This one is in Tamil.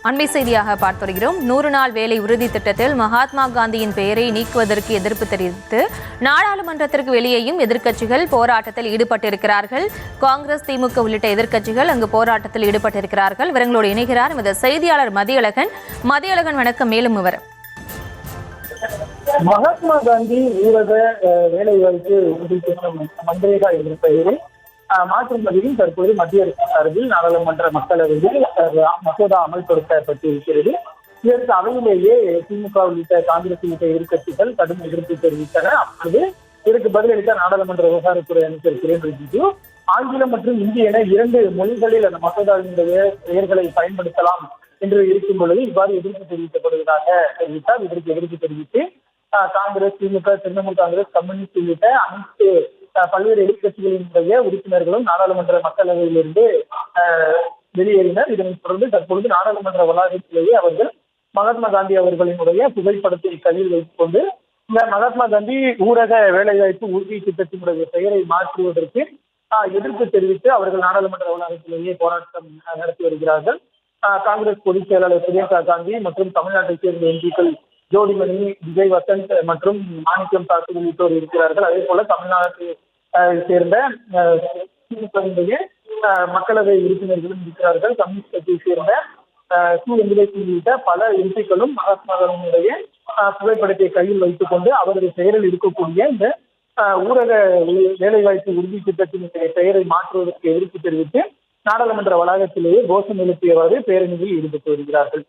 அண்மை செய்தியாக பார்த்து வருகிறோம். 100 நாள் வேலை உறுதி திட்டத்தில் மகாத்மா காந்தியின் பெயரை நீக்குவதற்கு எதிர்ப்பு தெரிவித்து நாடாளுமன்றத்திற்கு வெளியேயும் எதிர்க்கட்சிகள் போராட்டத்தில் ஈடுபட்டிருக்கிறார்கள். காங்கிரஸ், திமுக உள்ளிட்ட எதிர்க்கட்சிகள் அங்கு போராட்டத்தில் ஈடுபட்டிருக்கிறார்கள். இவர்களோடு இணைகிறார் எமது செய்தியாளர் மதியழகன். வணக்கம். மேலும் விவரம். மகாத்மா காந்தி ஊரக வேலைவாய்ப்பு உறுதி திட்டம் மந்திரேகா என்ற பெயரில் மாற்றும் வகையில் தற்போது மத்திய அரசு சார்பில் நாடாளுமன்ற மக்களவையில் மசோதா அமல்படுத்தப்பட்டிருக்கிறது. இதற்கு அவையிலேயே திமுக உள்ளிட்ட காங்கிரஸ் உள்ளிட்ட எதிர்க்கட்சிகள் கடும் எதிர்ப்பு தெரிவித்தன. அப்போது இதற்கு பதிலளித்த நாடாளுமன்ற விவகாரத்துறை அமைச்சர் கிரண் ரிஜிஜு ஆங்கிலம் மற்றும் இந்தி என 2 மொழிகளில் அந்த மசோதாவினுடைய பெயர்களை பயன்படுத்தலாம் என்று இருக்கும் பொழுது இவ்வாறு எதிர்ப்பு தெரிவிக்கப்படுவதாக தெரிவித்தார். இதற்கு எதிர்ப்பு தெரிவித்து காங்கிரஸ், திமுக, திரிணாமுல் காங்கிரஸ், கம்யூனிஸ்ட் உள்ளிட்ட அனைத்து பல்வேறு எதிர்கட்சிகளினுடைய உறுப்பினர்களும் நாடாளுமன்ற மக்களவையிலிருந்து வெளியேறினர். இதனைத் தொடர்ந்து தற்பொழுது நாடாளுமன்ற வளாகத்திலேயே அவர்கள் மகாத்மா காந்தி அவர்களினுடைய புகைப்படத்தை கையில் வைத்துக் கொண்டு இந்த மகாத்மா காந்தி ஊரக வேலைவாய்ப்பு உறுதி திட்டத்தினுடைய பெயரை மாற்றுவதற்கு எதிர்ப்பு தெரிவித்து அவர்கள் நாடாளுமன்ற வளாகத்திலேயே போராட்டம் நடத்தி வருகிறார்கள். காங்கிரஸ் பொதுச் செயலாளர் பிரியங்கா காந்தி மற்றும் தமிழ்நாட்டைச் சேர்ந்த எம்பிக்கள் ஜோதிமணி, விஜய் வசந்த் மற்றும் மாணிக்கம் தாக்கூர் உள்ளிட்டோர் இருக்கிறார்கள். அதே போல தமிழ்நாட்டை சேர்ந்த மக்களவை உறுப்பினர்களும் இருக்கிறார்கள். கம்யூனிஸ்ட் கட்சியை சேர்ந்த உள்ளிட்ட பல எம்பிக்களும் மகாத்மா காந்தியுடைய புகைப்படத்தை கையில் வைத்துக் கொண்டு அவரது பெயரில் இருக்கக்கூடிய இந்த ஊரக வேலைவாய்ப்பு உறுதி திட்டத்தினுடைய பெயரை மாற்றுவதற்கு எதிர்ப்பு தெரிவித்து நாடாளுமன்ற வளாகத்திலேயே கோஷம் எழுப்பியவாறு பேரணியில் ஈடுபட்டு வருகிறார்கள்.